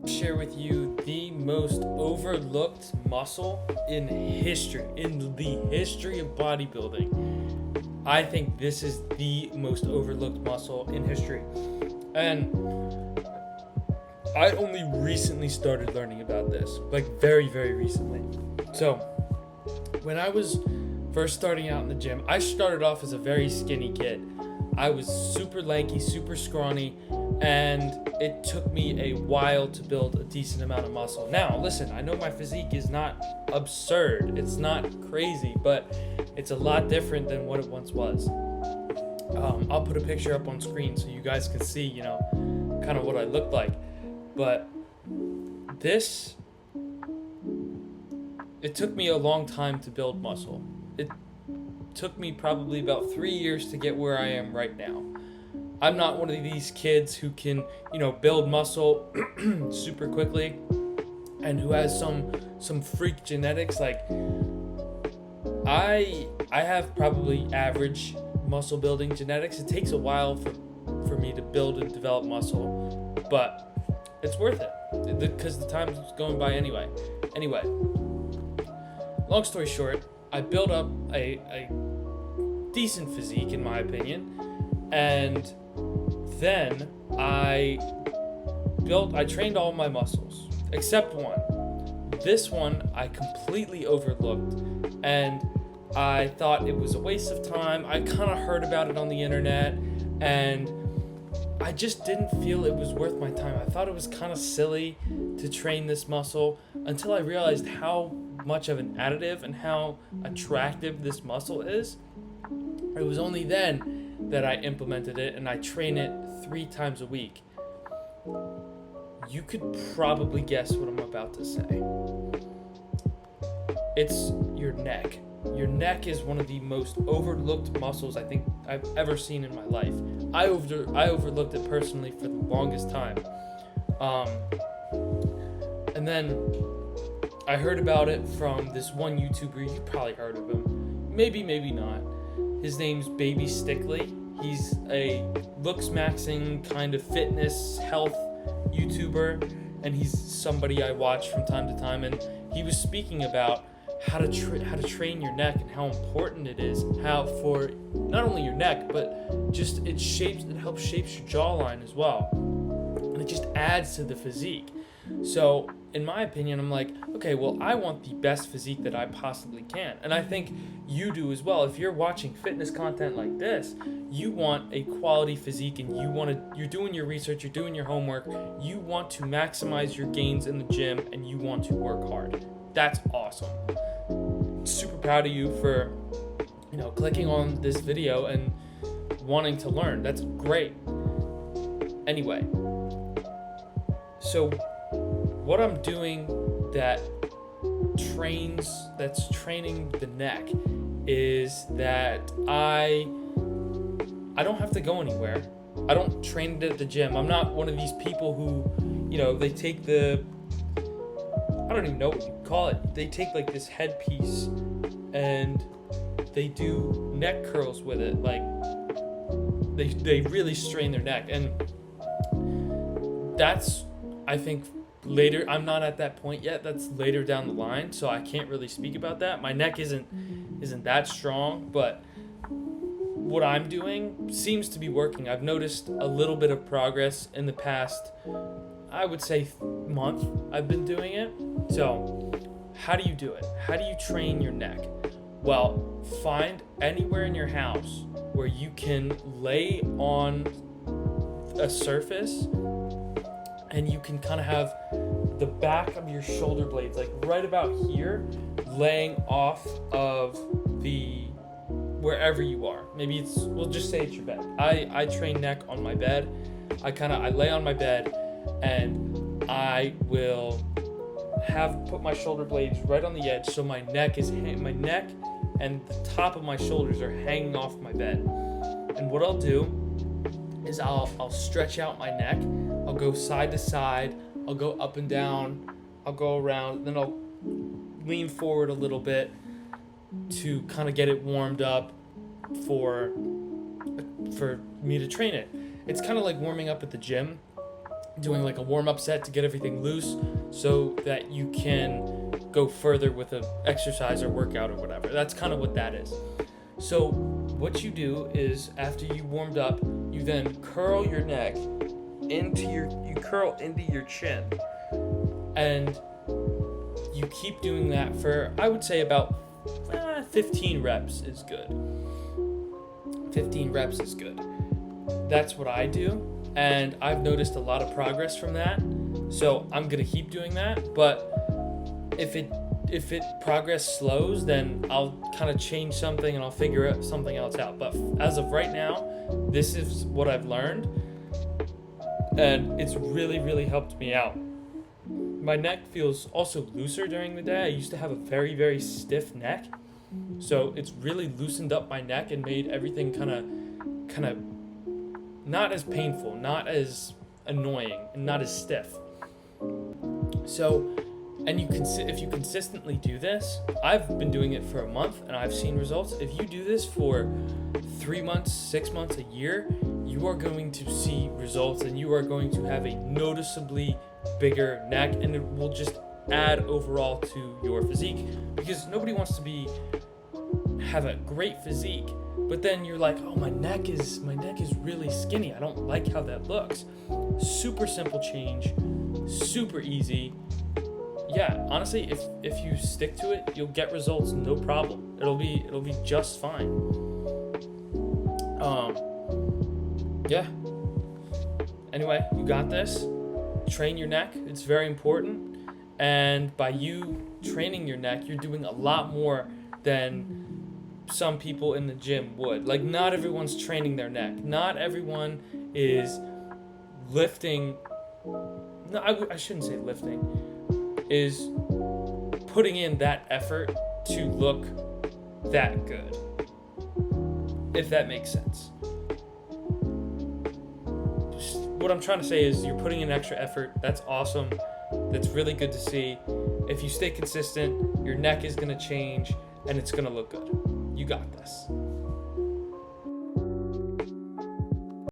share with you the most overlooked muscle in history, in the history of bodybuilding. I think this is the most overlooked muscle in history. And I only recently started learning about this, like very, very recently. So, when I was first starting out in the gym, I started off as a very skinny kid. I was super lanky, super scrawny, and it took me a while to build a decent amount of muscle. Now, listen, I know my physique is not absurd, it's not crazy, but it's a lot different than what it once was. I'll put a picture up on screen so you guys can see, kind of what I looked like. But it took me a long time to build muscle. It took me probably about 3 years to get where I am right now. I'm not one of these kids who can, build muscle super quickly and who has some freak genetics. Like I have probably average muscle building genetics. It takes a while for me to build and develop muscle, but it's worth it because the time's going by anyway. Anyway, long story short, I built up a decent physique in my opinion, and then I trained all my muscles except one. This one I completely overlooked, and I thought it was a waste of time. I kind of heard about it on the internet, and I just didn't feel it was worth my time. I thought it was kind of silly to train this muscle until I realized how much of an additive and how attractive this muscle is. It was only then that I implemented it, and I train it 3 times a week. You could probably guess what I'm about to say. It's your neck. Your neck is one of the most overlooked muscles I think I've ever seen in my life. I overlooked it personally for the longest time. And then I heard about it from this one YouTuber. You probably heard of him. Maybe not. His name's Baby Stickley. He's a looks maxing kind of fitness health YouTuber, and he's somebody I watch from time to time. And he was speaking about how to train your neck and how important it is, how for not only your neck but just it helps shape your jawline as well, and it just adds to the physique. So in my opinion, I'm like, okay, well, I want the best physique that I possibly can, and I think you do as well. If you're watching fitness content like this, you want a quality physique, and you're doing your research, you're doing your homework, you want to maximize your gains in the gym, and you want to work hard. That's awesome. Super proud of you for, clicking on this video and wanting to learn. That's great. Anyway, so what I'm doing that's training the neck is that I don't have to go anywhere. I don't train it at the gym. I'm not one of these people who, they take I don't even know what you call it. They take like this headpiece and they do neck curls with it. Like they really strain their neck, and that's, I think, later. I'm not at that point yet. That's later down the line, so I can't really speak about that. My neck isn't that strong, but what I'm doing seems to be working. I've noticed a little bit of progress in the past, I would say, month I've been doing it. So how do you do it? How do you train your neck? Well, find anywhere in your house where you can lay on a surface and you can kind of have the back of your shoulder blades, like right about here, laying off of wherever you are. Maybe we'll just say it's your bed. I train neck on my bed. I lay on my bed, and I will put my shoulder blades right on the edge, so my neck and the top of my shoulders are hanging off my bed. And what I'll do is I'll stretch out my neck. I'll go side to side. I'll go up and down. I'll go around. Then I'll lean forward a little bit to kind of get it warmed up for me to train it. It's kind of like warming up at the gym. doing like a warm-up set to get everything loose so that you can go further with an exercise or workout or whatever. That's kind of what that is. So what you do is after you warmed up, you then curl your neck you curl into your chin, and you keep doing that for, I would say, about 15 reps is good. 15 reps is good. That's what I do, and I've noticed a lot of progress from that. So I'm gonna keep doing that. But if it progress slows, then I'll kind of change something and I'll figure something else out. But as of right now, this is what I've learned, and it's really, really helped me out. My neck feels also looser during the day. I used to have a very, very stiff neck, so it's really loosened up my neck and made everything kind of not as painful, not as annoying, and not as stiff. So, and if you consistently do this, I've been doing it for a month and I've seen results. If you do this for 3 months, 6 months, a year, you are going to see results, and you are going to have a noticeably bigger neck, and it will just add overall to your physique, because nobody wants to have a great physique, but then you're like, oh, my neck is really skinny. I don't like how that looks. Super simple change, super easy. Yeah, honestly, if you stick to it, you'll get results, no problem. It'll be just fine. Yeah. Anyway, you got this. Train your neck. It's very important. And by you training your neck, you're doing a lot more than some people in the gym would. Like, not everyone's training their neck. Not everyone is lifting. No, I shouldn't say lifting. Is putting in that effort to look that good. If that makes sense. What I'm trying to say is you're putting in extra effort. That's awesome. That's really good to see. If you stay consistent, your neck is going to change and it's going to look good. You got this.